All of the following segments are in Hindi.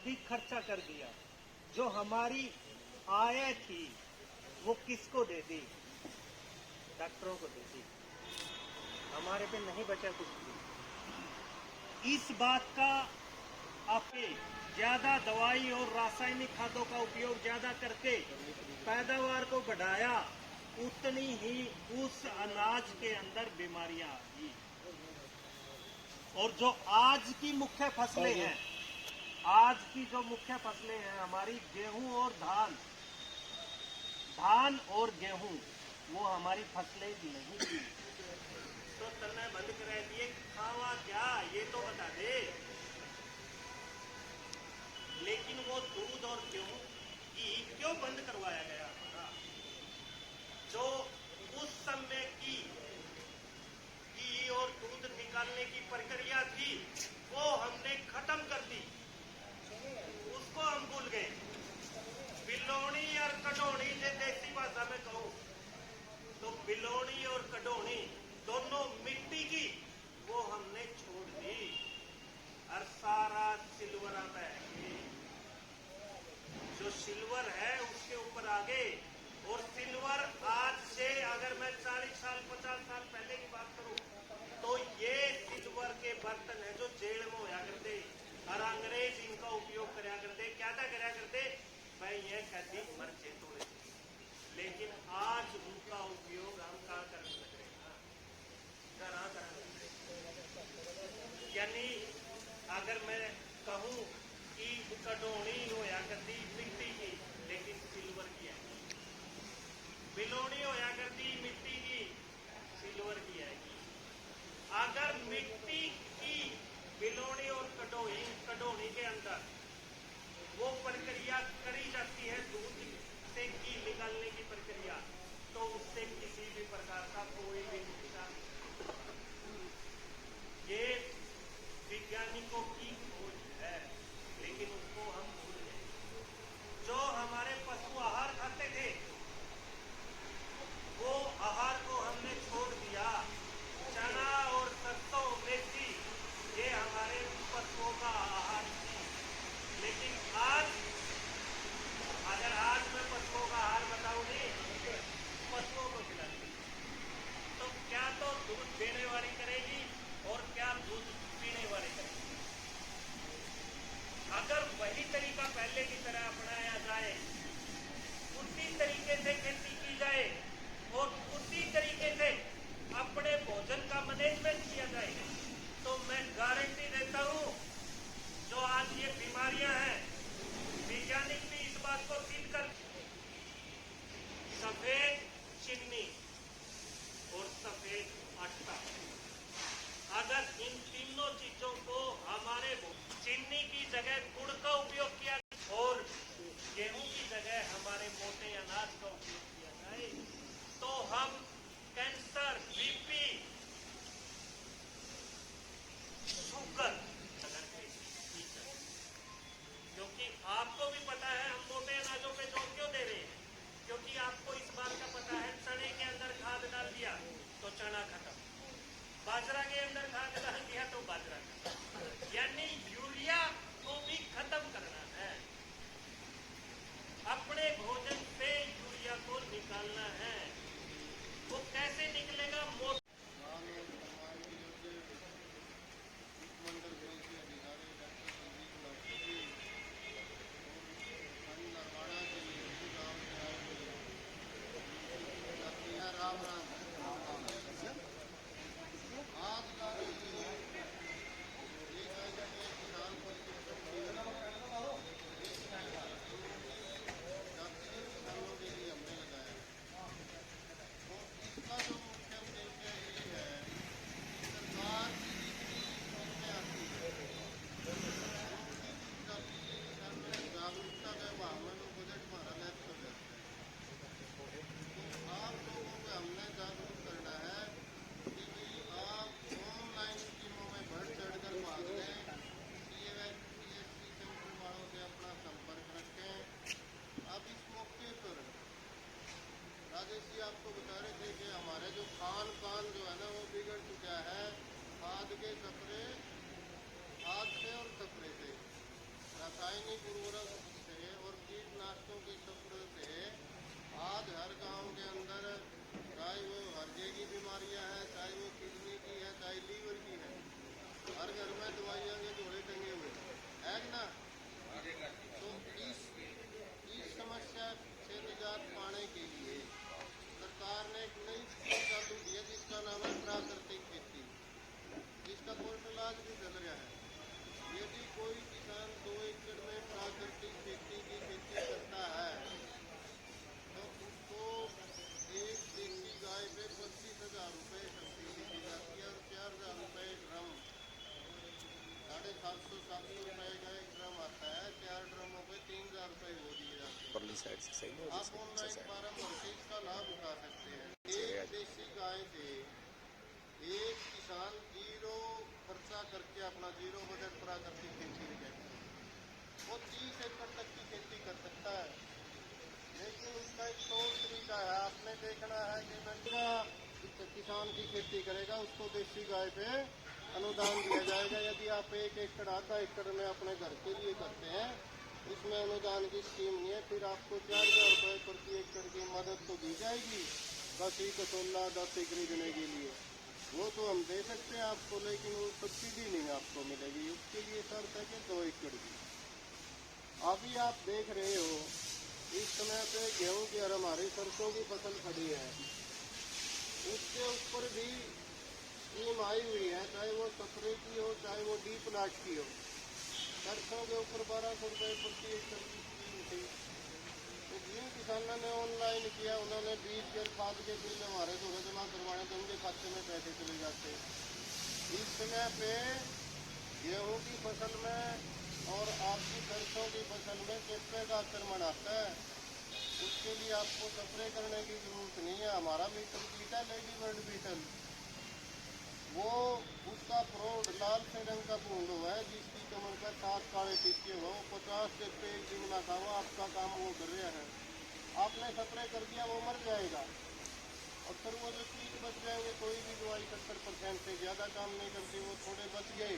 अधिक खर्चा कर दिया। जो हमारी आय थी वो किसको दे दी? डॉक्टरों को दे दी। हमारे पे नहीं बचा कुछ भी। इस बात का आपके ज्यादा दवाई और रासायनिक खादों का उपयोग ज्यादा करके पैदावार को बढ़ाया, उतनी ही उस अनाज के अंदर बीमारियां आ गई। और जो आज की मुख्य फसलें हैं, आज की जो मुख्य फसलें हैं हमारी, गेहूं और धान, धान और गेहूं, वो हमारी फसलें नहीं थी। तो तन्ने बंद करा दिए, खावा क्या ये तो बता दे। लेकिन वो दूध और गेहूं घी क्यों बंद करवाया गया हमारा? जो उस समय की घी और दूध निकालने की प्रक्रिया थी वो हमने खत्म कर दी, उसको हम भूल गए। बिलोनी और कढोनी, से देसी भाषा में कहूं तो बिलोनी और कढोनी दोनों मिट्टी की, वो हमने छोड़ दी और सारा सिल्वर आता है। जो सिल्वर है उसके ऊपर आगे। और सिल्वर आज से अगर मैं 40 साल 50 साल पहले की बात करूं तो ये सिल्वर के बर्तन है जो जेल में होया करते और अंग्रेज इनका उपयोग कराया करते। क्या था कराया करते भाई? ये कहती मर्चे तोड़े। लेकिन आज उनका उपयोग हम कहाँ करने लग रहे हैं? कहाँ करने लग रहे? यानी अगर मैं कहूं कि कढोनी होया करती मिट्टी की, लेकिन सिल्वर की है। बिलोनी होया करती मिट्टी की, सिल्वर की है। अगर मिट्टी की बिलोनी और कढोनी के अंदर वो प्रक्रिया करी जाती है, दूध से घी निकालने की प्रक्रिया, तो उससे किसी भी प्रकार का कोई भी नुकसान। ये वैज्ञानिकों की खोज है, लेकिन उसको हम भूल गए। जो हमारे पशु आहार खाते थे वो आहार को हमने छोड़ दिया। चना और सरसों, मेथी, ये हमारे पशुओं का आहार थी। लेकिन आज अगर आज मैं पशुओं का आहार बताऊं नहीं, पशुओं को खिलाती तो क्या तो दूध देने वाली करेगी और क्या दूध पीने वाली करेगी। अगर वही तरीका पहले की तरह अपनाया जाए, उसी तरीके से खेती की जाए और उसी तरीके से अपने भोजन का मैनेजमेंट किया जाए, तो मैं गारंटी देता हूं जो आज ये बीमारियां हैं, वैज्ञानिक भी इस बात को सिद्ध कर, सफेद चीनी और सफेद आटा, अगर इन तीनों चीजों को हमारे चीनी की जगह गुड़ का उपयोग किया और गेहूं की जगह हमारे मोटे अनाज का उपयोग किया जाए, तो हम कैंसर, बीपी, शुगर, रासायनिक उर्वरक से और कीटनाशकों के स्प्रे से आज हर गांव के अंदर, चाहे वो हृदय की बीमारियां हैं, चाहे वो किडनी की है, चाहे लीवर की है, हर घर में दवाइयाँ के जोड़े टंगे हुए है ना। तो इस समस्या से निजात पाने के लिए सरकार ने एक नई स्कीम चालू की है जिसका नाम है प्राकृतिक खेती, जिसका पोर्टल आज भी चल रहा है। यदि कोई किसान 2 एकड़ में प्राकृतिक खेती की खेती करता है तो उसको एक देसी गाय पे 25,000 रुपये सब्सिडी दी जाती है और 4,000 रुपये ड्रम, 750-700 रुपये का एक ड्रम आता है, 4 ड्रमों पे 3,000 रुपये वो दिए जाते हैं। परली साइड से सही है। आप ऑनलाइन फार्म भर के इसका लाभ उठा सकते हैं। एक देसी गाय से एक किसान 0 खर्चा करके अपना 0 बजट प्राकृतिक खेती में जाएगा, वो 30 एकड़ तक की खेती कर सकता है। लेकिन उसका एक तौर तरीका है, आपने देखना है कि बंदा किसान की खेती करेगा उसको देसी गाय पे अनुदान दिया जाएगा। यदि आप 1 एकड़ आधा एकड़ में अपने घर के लिए करते हैं, उसमें अनुदान की स्कीम नहीं है। फिर आपको 4,000 रुपये प्रति एकड़ की मदद तो दी जाएगी, बस कसोला 10 खरीदने के लिए, वो तो हम दे सकते हैं आपको, लेकिन वो सब्सिडी नहीं आपको मिलेगी। उसके लिए शर्त है कि 2 एकड़ की। अभी आप देख रहे हो इस समय पे गेहूं की और हमारी सरसों की फसल खड़ी है, उसके ऊपर भी स्कीम आई हुई है, चाहे वो स्प्रे की हो चाहे वो डी प्लाट की हो। सरसों के ऊपर 1,200 रुपये प्रति एकड़ की स्कीम थी। तो जिन किसानों ने ऑनलाइन किया उन्होंने बीज के खाद के बिल हमारे थोड़े जमा करवाने तो उनके खाते में पैसे चले जाते। इस समय पे गेहूं की फसल में और आपकी सरसों की फसल में चेपे का आक्रमण आता है, उसके लिए आपको स्प्रे करने की जरूरत नहीं है। हमारा मीटर कीट है लेडी बर्ड बीटल, वो उसका फ्रॉड लाल से रंग का बूंद हुआ है, जिसकी कमर पर 7 काले टिक्के हुआ, वो 50 चेपे एक दिन में खावा, आपका काम वो कर रहा है। आपने स्प्रे कर दिया वो मर जाएगा, और फिर वो जो कीट बच जाएंगे, कोई भी दवाई 70% से ज़्यादा काम नहीं करती, वो थोड़े बच गए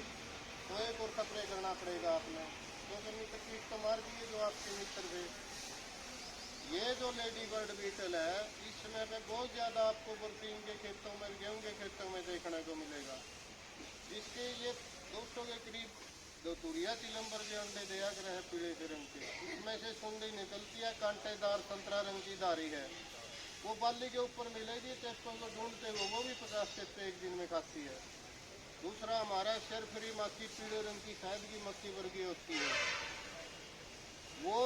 तो एक और स्प्रे करना पड़ेगा आपने, क्योंकि मित्र कीट तो मार दिए जो आपके मित्र थे। ये जो लेडी बर्ड बीटल है, इस समय पे बहुत ज़्यादा आपको बरसीन के खेतों में, गेहूं के खेतों में देखने को मिलेगा। इसके ये 200 के करीब जो तुरिया तिलंबर के अंडे दिया कर है पीले से रंग के, इसमें से सुंडी निकलती है, कांटेदार संतरा रंग की धारी है, वो बाली के ऊपर मिलेगी। चेप्पों को ढूंढते हुए वो भी 50 चेप्पे एक दिन में खाती है। दूसरा हमारा शरफरी मक्खी, पीले रंग की शायद की मक्खी वर्गी होती है, वो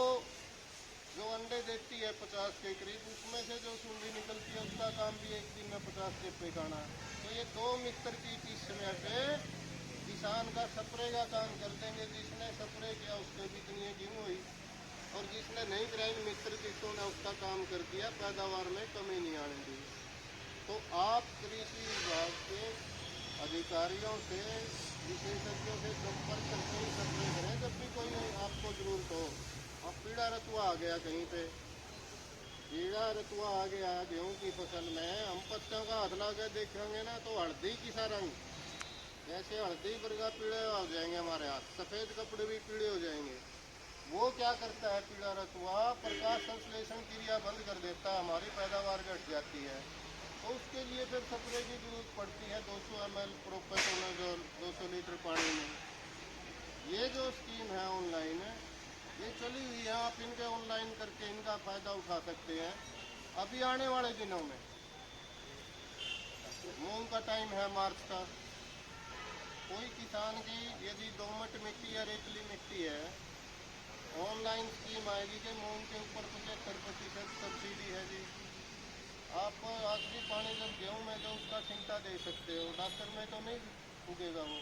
जो अंडे देती है 50 के करीब, उसमें से जो सुंडी निकलती है उसका काम भी एक दिन में 50 चेप्पे खाना। तो ये 2 मित्र कीट इस समय पे किसान का स्प्रे का काम कर देंगे। जिसने स्प्रे किया उसके भी इतनी गेहूँ हुई, और जिसने नहीं कराई मित्र कीटों ने उसका काम कर दिया, पैदावार में कमी नहीं आने दी। तो आप कृषि विभाग के अधिकारियों से, विशेषज्ञों से संपर्क करके ही स्प्रे करें जब भी कोई आपको जरूरत हो। अब पीड़ा रतुआ आ गया, कहीं पे पीड़ा रतुआ आ गया गेहूं की फसल में, हम पत्तों का हाथ ला के देखेंगे ना तो हल्दी की सा रंग, जैसे हल्दी वर्गा पीड़े हो जाएंगे हमारे हाथ, सफ़ेद कपड़े भी पीड़े हो जाएंगे। वो क्या करता है पीड़ा रतुआ, प्रकाश संश्लेषण क्रिया बंद कर देता है, हमारी पैदावार घट जाती है। तो उसके लिए फिर स्प्रे की जरूरत पड़ती है 200 ml प्रोपेनोजोल 200 लीटर पानी में। ये जो स्कीम है ऑनलाइन, ये चली हुई है, आप इनके ऑनलाइन करके इनका फ़ायदा उठा सकते हैं। अभी आने वाले दिनों में मूंग का टाइम है मार्च का, कोई किसान की यदि दोमट मिट्टी या रेतली मिट्टी है, ऑनलाइन स्कीम आएगी कि मूंग के ऊपर 75% सब्सिडी है जी। आप आखिरी पानी जब गेहूँ में तो उसका छिंटा दे सकते हो, डॉक्टर में तो नहीं उगेगा वो।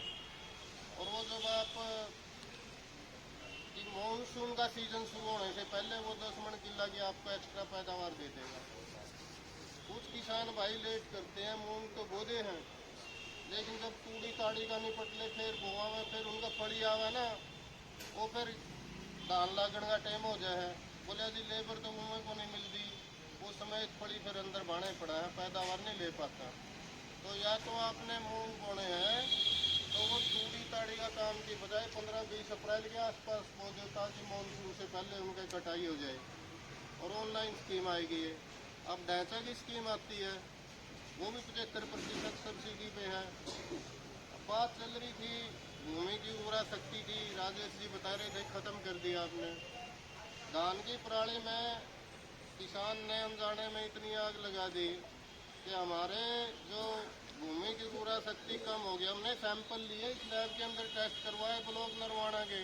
और वो जब आप मानसून का सीजन शुरू होने से पहले वो 10 मन किला की आपको एक्स्ट्रा पैदावार दे देगा। कुछ किसान भाई लेट करते हैं, मूंग तो बोदे हैं, लेकिन जब तूड़ी ताड़ी का निपटले फिर बोआ में फिर उनका फड़ी आवा ना, वो फिर धान लागण का टाइम हो जाए है, बोले जी लेबर तो मुँह को नहीं मिलती, वो समय फड़ी फिर अंदर भाने पड़ा है, पैदावार नहीं ले पाता। तो या तो आपने मूंग बोने हैं तो वो तूड़ी ताड़ी का काम की बजाय 15-20 अप्रैल के आसपास वो जो ताकि मानसून से पहले उनकी कटाई हो जाए। और ऑनलाइन स्कीम आएगी ये। अब ढांचा की स्कीम आती है, वो भी 75% सब्सिडी पे है। अब बात चल रही थी भूमि की उर्वरा शक्ति की, राजेश जी बता रहे थे खत्म कर दिया आपने। धान की पराली में किसान ने अनजाने में इतनी आग लगा दी कि हमारे जो भूमि की उर्वरा शक्ति कम हो गया। हमने सैंपल लिए, इस लैब के अंदर टेस्ट करवाए ब्लॉक नरवाना के,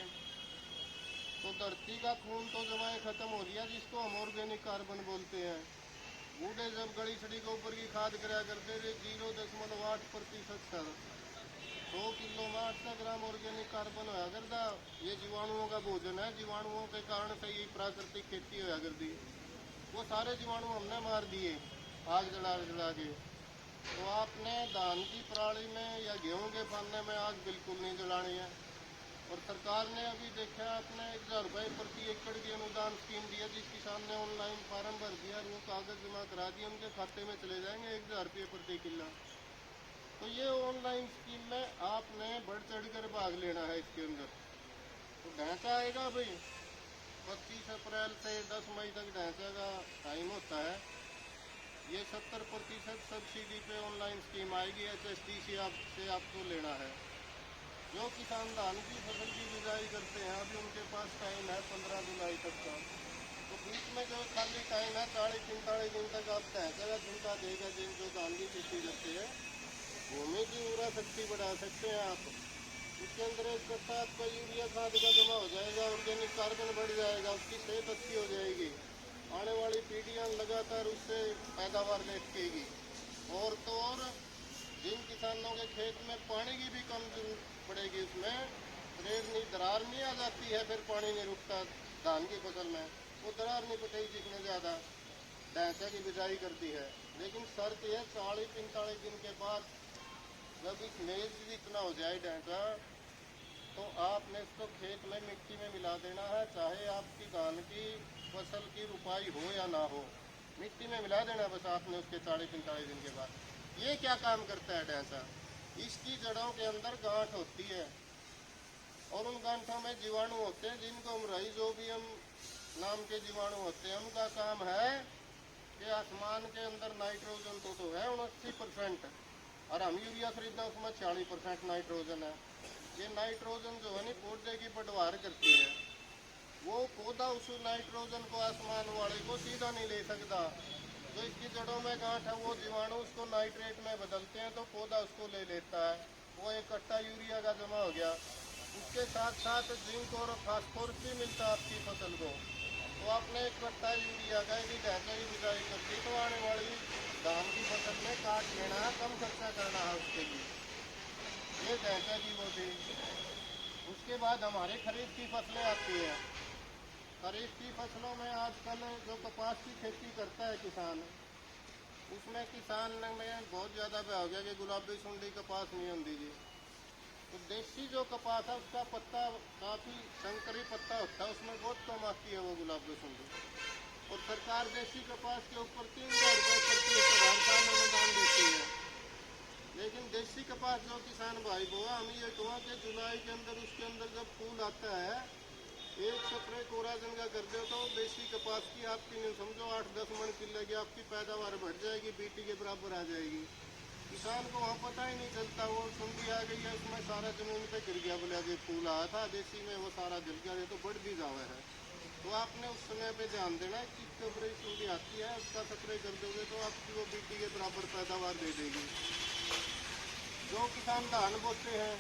तो धरती का खून तो जमाएं खत्म हो गया, जिसको हम ऑर्गेनिक कार्बन बोलते हैं। बूढ़े जब गड़ी छड़ी के ऊपर की खाद कराया करते थे 0.8% सर, 100 किलो में 800 ग्राम ऑर्गेनिक कार्बन होया करता। ये जीवाणुओं का भोजन है, जीवाणुओं के कारण से ये प्राकृतिक खेती होया करती। वो सारे जीवाणु हमने मार दिए आग जला जला के। तो आपने धान की पराली में या गेहूं के पाने में आग बिल्कुल नहीं जलानी है। और सरकार ने अभी देखा आपने 1000 रुपये प्रति एकड़ की अनुदान स्कीम दी है। जिस किसान ने ऑनलाइन फार्म भर दिया और वो कागज जमा करा दिए, उनके खाते में चले जाएंगे 1000 रुपये प्रति किलो। तो ये ऑनलाइन स्कीम में आपने बढ़ चढ़ कर भाग लेना है इसके अंदर। तो ढांचा आएगा भाई 25 अप्रैल से 10 मई तक ढांचे का टाइम होता है। ये 70% सब्सिडी पे ऑनलाइन स्कीम आएगी। HSD से आपको लेना है। जो किसान धान की फसल की बिजाई करते हैं, अभी उनके पास टाइम है 15 जुलाई तक का। तो बीच में जो खाली टाइम है 40-45 दिन तक आप ढांचा झुमका देगा जिन जो धान की खेती करते हैं। भूमि की उर्वरा शक्ति बढ़ा सकते हैं आप। उसके अंदर एक कट्टा आपका यूरिया खाद का जमा हो जाएगा, ऑर्गेनिक कार्बन बढ़ जाएगा, उसकी सेहत अच्छी हो जाएगी। आने वाली पीढ़ियाँ लगातार उससे पैदावार ले सकेगी। और तो और जिन किसानों के खेत में पानी की भी कम जरूरत पड़ेगी, उसमें दरार नहीं आ जाती है, फिर पानी नहीं रुकता धान की फसल में, वो दरार नहीं पड़ेगी जितने ज़्यादा ढांचा की बिजाई करती है। लेकिन शर्त यह 40-45 दिन के बाद जब इस मेज इतना हो जाए ढांचा, तो आपने इसको खेत में मिट्टी में मिला देना है। चाहे आपकी धान की फसल की रुपाई हो या ना हो, मिट्टी में मिला देना बस आपने उसके 40-45 दिन के बाद। ये क्या काम करता है ढांचा? इसकी जड़ों के अंदर गांठ होती है और उन गांठों में जीवाणु होते हैं, जिनको हम राइजोबियम नाम के जीवाणु होते हैं। उनका काम है कि आसमान के अंदर नाइट्रोजन तो है 79%, और हम यूरिया खरीदना उसमें 40% नाइट्रोजन है। ये नाइट्रोजन जो है ना पौधे की पैदावार करती है। वो पौधा उस नाइट्रोजन को आसमान वाले को सीधा नहीं ले सकता। तो इसकी जड़ों में गांठ है, वो जीवाणु उसको नाइट्रेट में बदलते हैं तो पौधा उसको ले लेता है। वो एक कट्टा यूरिया का जमा हो गया। उसके साथ साथ जिंक और फास्फोरस भी मिलता है आपकी फसल को। तो आपने एक कट्टा यूरिया का यदि ढांचा की बिजाई कर दी तो आने वाली धान की फसल में काट लेना है, कम खर्चा करना है उसके लिए। ये ढांचा की वो थी। उसके बाद हमारे खरीफ की फसलें आती हैं। खरीफ की फसलों में आजकल जो कपास की खेती करता है किसान, उसमें किसान में बहुत ज़्यादा हो गया कि गुलाबी सुंडी कपास नहीं होती जी। तो देसी जो कपास है उसका पत्ता काफ़ी शंकरी पत्ता होता है, उसमें बहुत कम आती है वो गुलाबी सुंडी। और सरकार देसी कपास के ऊपर 3000 रुपये प्रति एकड़ हर साल अनुदान देती है। लेकिन देसी कपास जो किसान भाई बोआ, हम ये कहूँ कि जुलाई के अंदर उसके अंदर जब फूल आता है, एक स्प्रे कोराजन का कर दो तो देसी कपास की आपकी नहीं समझो 8-10 मन किलेगी, आपकी पैदावार बढ़ जाएगी, बीटी के बराबर आ जाएगी। किसान को वहाँ पता ही नहीं चलता, वो सुंडी आ गई है उसमें सारा जमीन पे गिर गया, बोले अभी फूल आया था देसी में वो सारा जल गया, ये तो बढ़ भी जावा है। तो आपने उस समय पे ध्यान देना कि किसके ऊपर सुंडी आती है, उसका स्प्रे कर दोगे तो आपकी वो बीटी के बराबर पैदावार दे देगी। जो किसान धान बोते हैं,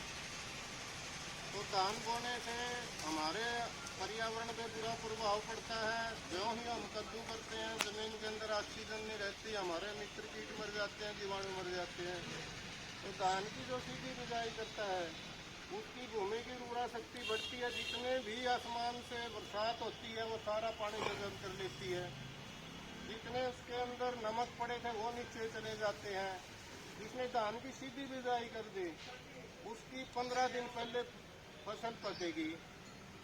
तो धान बोने से हमारे पर्यावरण पे बुरा प्रभाव पड़ता है। जो ही हम कद्दू करते हैं, ज़मीन के अंदर ऑक्सीजन नहीं रहती, हमारे मित्र कीट मर जाते हैं, जीवाणु मर जाते हैं। तो धान की जो सीधी बिजाई करता है, उसकी भूमि की उर्वरा शक्ति बढ़ती है। जितने भी आसमान से बरसात होती है वो सारा पानी जज़ब कर लेती है। जितने उसके अंदर नमक पड़े थे वो नीचे चले जाते हैं। जिसने धान की सीधी बिजाई कर दी, उसकी 15 दिन पहले फसल पकेगी।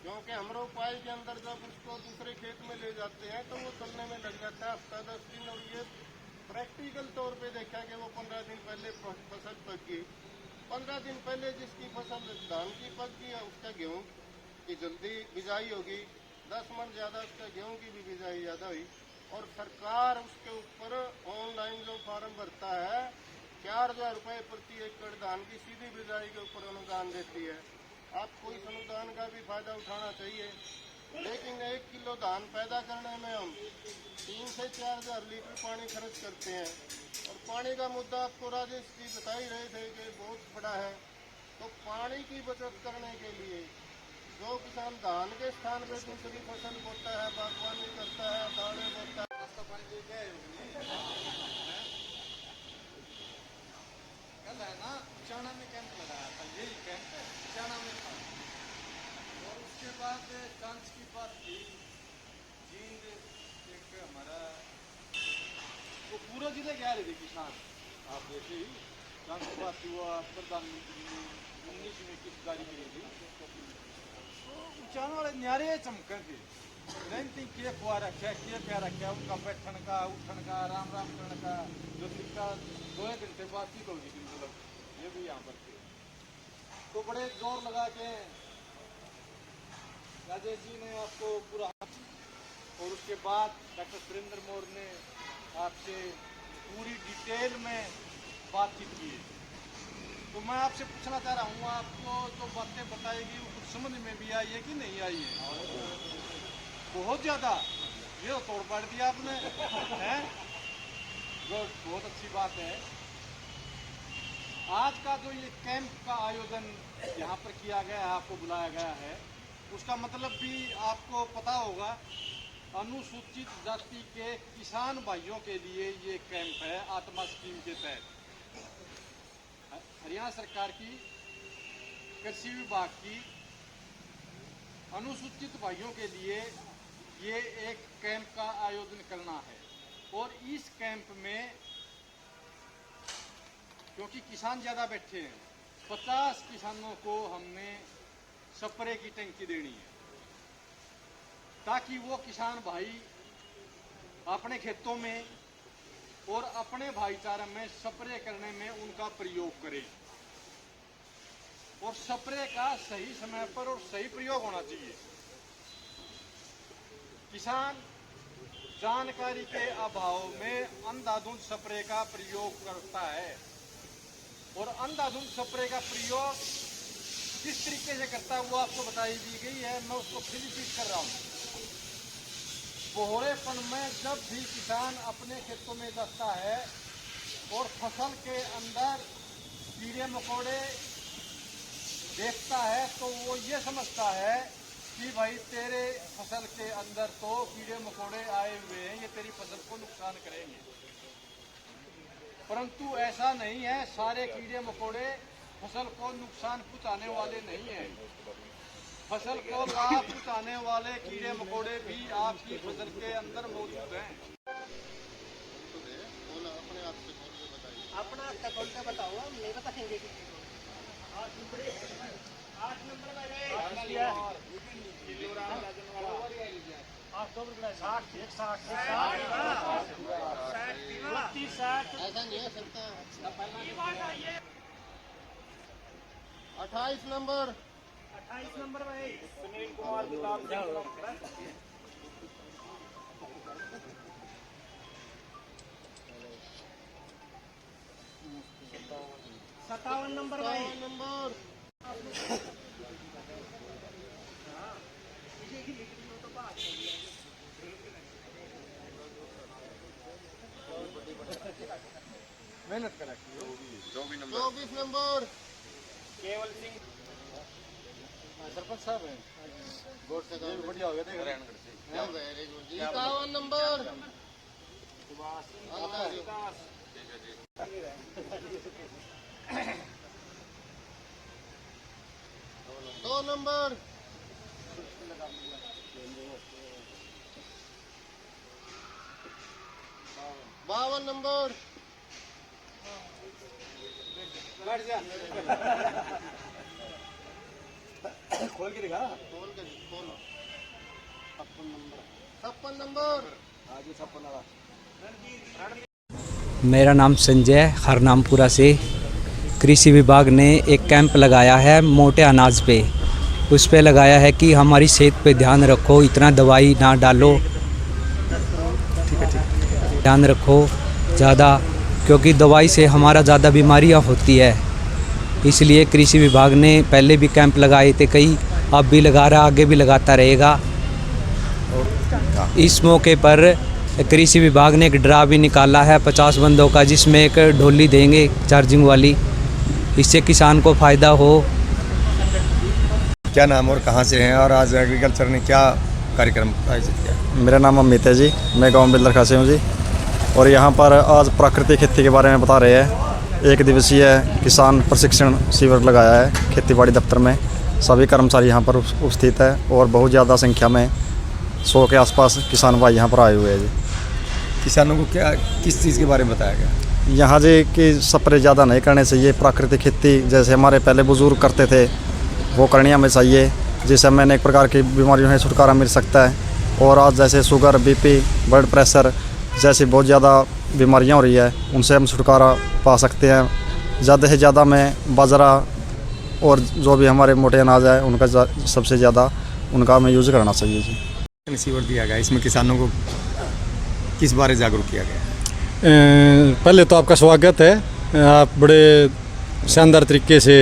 क्योंकि हमरो उपाय के अंदर जब उसको दूसरे खेत में ले जाते हैं तो वो चलने में लग जाता है हफ्ता 10 दिन। और ये प्रैक्टिकल तौर पे देखा कि वो 15 दिन पहले फसल पकी। 15 दिन पहले जिसकी फसल धान की पक गई है उसका गेहूं की जल्दी बिजाई होगी, 10 मन ज्यादा उसका गेहूं की भी बिजाई ज्यादा हुई। और सरकार उसके ऊपर ऑनलाइन जो फार्म भरता है 4,000 रुपये प्रति एकड़ धान की सीधी बिजाई के ऊपर अनुदान देती है। आपको इस अनुदान का भी फायदा उठाना चाहिए। लेकिन 1 किलो धान पैदा करने में हम 3 से 4,000 लीटर पानी खर्च करते हैं। और पानी का मुद्दा आपको राजेश जी बता ही रहे थे कि बहुत बड़ा है। तो पानी की बचत करने के लिए जो किसान धान के स्थान पे दूसरी फसल बोता है, बागवानी करता है, दाने बोता है, रास्ता पानी लेके आए कल है ना चाणा में कैंप लगाया था, यही कैंप है चाणा में था। और उसके बाद चांस की बात थी जींद एक हमारा वो पूरा जिले गया रहे थे किसान, आप देखे ही चांस की बात थी। वो प्रधानमंत्री ने 19 में किस जारी करी थी, उचान वाले न्यारे चमके थे। नहीं के खुआ रखा के प्या रखा, उनका बैठन का उठन का राम राम करने का जो तरीका 2 घंटे बातचीत होगी थी, मतलब ये भी यहाँ पर थे। तो बड़े जोर लगा के राजेश जी ने आपको पूरा, और उसके बाद डॉक्टर सुरेंद्र मौर्य ने आपसे पूरी डिटेल में बातचीत की। तो मैं आपसे पूछना चाह रहा हूँ, आपको जो बातें बताएगी वो कुछ समझ में भी आई है कि नहीं आई है? बहुत ज़्यादा, ये तो तोड़ पाड़ दिया आपने हैं, जो बहुत अच्छी बात है। आज का जो ये कैंप का आयोजन यहाँ पर किया गया है, आपको बुलाया गया है, उसका मतलब भी आपको पता होगा। अनुसूचित जाति के किसान भाइयों के लिए ये कैंप है आत्मा स्कीम के तहत। हरियाणा सरकार की कृषि विभाग की अनुसूचित भाइयों के लिए ये एक कैंप का आयोजन करना है। और इस कैंप में क्योंकि किसान ज़्यादा बैठे हैं, 50 किसानों को हमने स्प्रे की टंकी देनी है, ताकि वो किसान भाई अपने खेतों में और अपने भाईचारे में स्प्रे करने में उनका प्रयोग करें। और स्प्रे का सही समय पर और सही प्रयोग होना चाहिए। किसान जानकारी के अभाव में अंधाधुंध स्प्रे का प्रयोग करता है, और अंधाधुंध स्प्रे का प्रयोग किस तरीके से करता है वो आपको बताई दी गई है। मैं उसको फिर रिपीट कर रहा हूँ। कोहरेपन में जब भी किसान अपने खेतों में जाता है और फसल के अंदर कीड़े मकोड़े देखता है, तो वो ये समझता है कि भाई तेरे फसल के अंदर तो कीड़े मकोड़े आए हुए हैं, ये तेरी फसल को नुकसान करेंगे। परंतु ऐसा नहीं है, सारे कीड़े मकोड़े फसल को नुकसान पहुंचाने वाले नहीं हैं। फसल को लाभ पहुंचाने वाले कीड़े मकोड़े भी आपकी फसल के अंदर मौजूद हैं। अपना अकाउंट का बताओ, नहीं बताएंगे। 8 नंबर में गए 28 नंबर 28 नंबर में सुनील कुमार गुलाब सिंह 57 नंबर में नंबर 24 नंबर केवल सिंह सरपंच साहब हैं, गोड से काम बढ़िया हो गया। वेरी गुड जी। 51 नंबर 2 नंबर 52 नंबर खोल के दिखा। खोल 56 नंबर आगे 56 वाला। मेरा नाम संजय हरनामपुरा से। कृषि विभाग ने एक कैंप लगाया है मोटे अनाज पे। उस पे लगाया है कि हमारी सेहत पे ध्यान रखो, इतना दवाई ना डालो, ध्यान रखो ज़्यादा, क्योंकि दवाई से हमारा ज़्यादा बीमारियां होती है। इसलिए कृषि विभाग ने पहले भी कैंप लगाए थे कई, अब भी लगा रहा, आगे भी लगाता रहेगा। इस मौके पर कृषि विभाग ने एक ड्रा भी निकाला है 50 बंदों का, जिसमें एक ढोली देंगे चार्जिंग वाली, इससे किसान को फ़ायदा हो। क्या नाम और कहाँ से हैं, और आज एग्रीकल्चर ने क्या कार्यक्रम आयोजित किया? मेरा नाम अमित है जी, मैं गांव बिल्दरखा से हूँ जी। और यहाँ पर आज प्राकृतिक खेती के बारे में बता रहे हैं। एक दिवसीय किसान प्रशिक्षण शिविर लगाया है खेतीबाड़ी दफ्तर में। सभी कर्मचारी यहाँ पर उपस्थित है और बहुत ज़्यादा संख्या में 100 के आसपास किसान भाई यहाँ पर आए हुए हैं जी। किसानों को क्या किस चीज़ के बारे में बताया गया? यहाँ जी कि स्प्रे ज़्यादा नहीं करने चाहिए, प्राकृतिक खेती जैसे हमारे पहले बुजुर्ग करते थे वो करनी हमें चाहिए, जिससे हमें अनेक प्रकार की बीमारियों से छुटकारा मिल सकता है। और आज जैसे शुगर, बीपी, ब्लड प्रेशर जैसी बहुत ज़्यादा बीमारियाँ हो रही है, उनसे हम छुटकारा पा सकते हैं। ज़्यादा से ज़्यादा में बाजरा और जो भी हमारे मोटे अनाज है उनका सबसे ज़्यादा उनका हमें यूज़ करना चाहिए जी। शिविर दिया गया, इसमें किसानों को किस बारे जागरूक किया गया? पहले तो आपका स्वागत है। आप बड़े शानदार तरीके से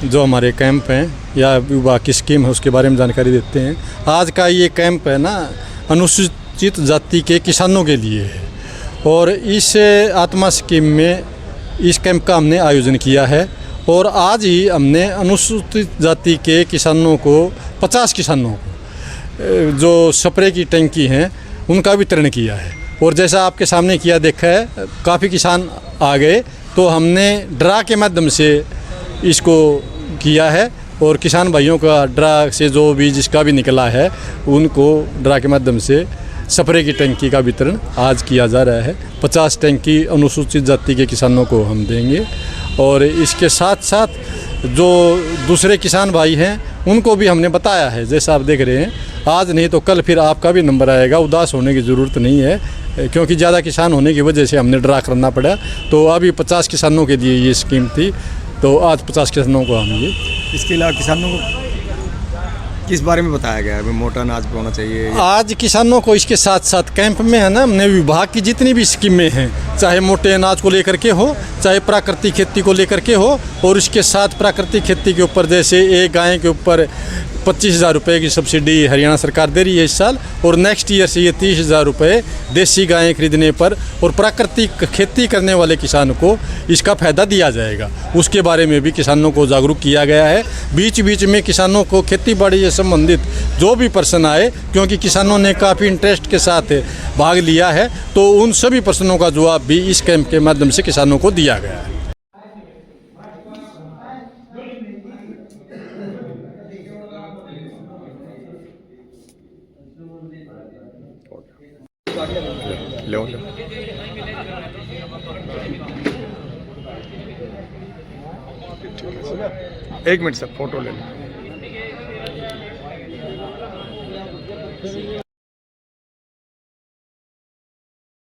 जो हमारे कैंप हैं या विभाग की स्कीम है उसके बारे में जानकारी देते हैं। आज का ये कैंप है ना, अनुसूचित जाति के किसानों के लिए है, और इस आत्मा स्कीम में इस कैंप का हमने आयोजन किया है। और आज ही हमने अनुसूचित जाति के किसानों को 50 किसानों को जो स्प्रे की टंकी हैं उनका वितरण किया है। और जैसा आपके सामने किया देखा है, काफ़ी किसान आ गए, तो हमने ड्रा के माध्यम से इसको किया है। और किसान भाइयों का ड्रा से जो भी जिसका भी निकला है उनको ड्रा के माध्यम से स्प्रे की टंकी का वितरण आज किया जा रहा है। 50 टंकी अनुसूचित जाति के किसानों को हम देंगे। और इसके साथ साथ जो दूसरे किसान भाई हैं उनको भी हमने बताया है, जैसा आप देख रहे हैं, आज नहीं तो कल फिर आपका भी नंबर आएगा। उदास होने की ज़रूरत नहीं है, क्योंकि ज़्यादा किसान होने की वजह से हमने ड्रा करना पड़ा। तो अभी 50 किसानों के लिए ये स्कीम थी, तो आज 50 किसानों को हम ये। इसके अलावा किसानों को किस बारे में बताया गया है? मोटा अनाज होना चाहिए? आज किसानों को इसके साथ साथ कैंप में है ना, हमने विभाग की जितनी भी स्कीमें हैं, चाहे मोटे अनाज को लेकर के हो, चाहे प्राकृतिक खेती को लेकर के हो, और इसके साथ प्राकृतिक खेती के ऊपर जैसे एक गाय के ऊपर 25,000 रुपये की सब्सिडी हरियाणा सरकार दे रही है इस साल, और नेक्स्ट ईयर से ये 30,000 रुपये देसी गायें खरीदने पर और प्राकृतिक खेती करने वाले किसान को इसका फ़ायदा दिया जाएगा। उसके बारे में भी किसानों को जागरूक किया गया है। बीच बीच में किसानों को खेती बाड़ी से संबंधित जो भी प्रश्न आए, क्योंकि किसानों ने काफ़ी इंटरेस्ट के साथ भाग लिया है, तो उन सभी प्रश्नों का जवाब भी इस कैंप के माध्यम से किसानों को दिया गया है। लो एक मिनट सर, फोटो ले लो।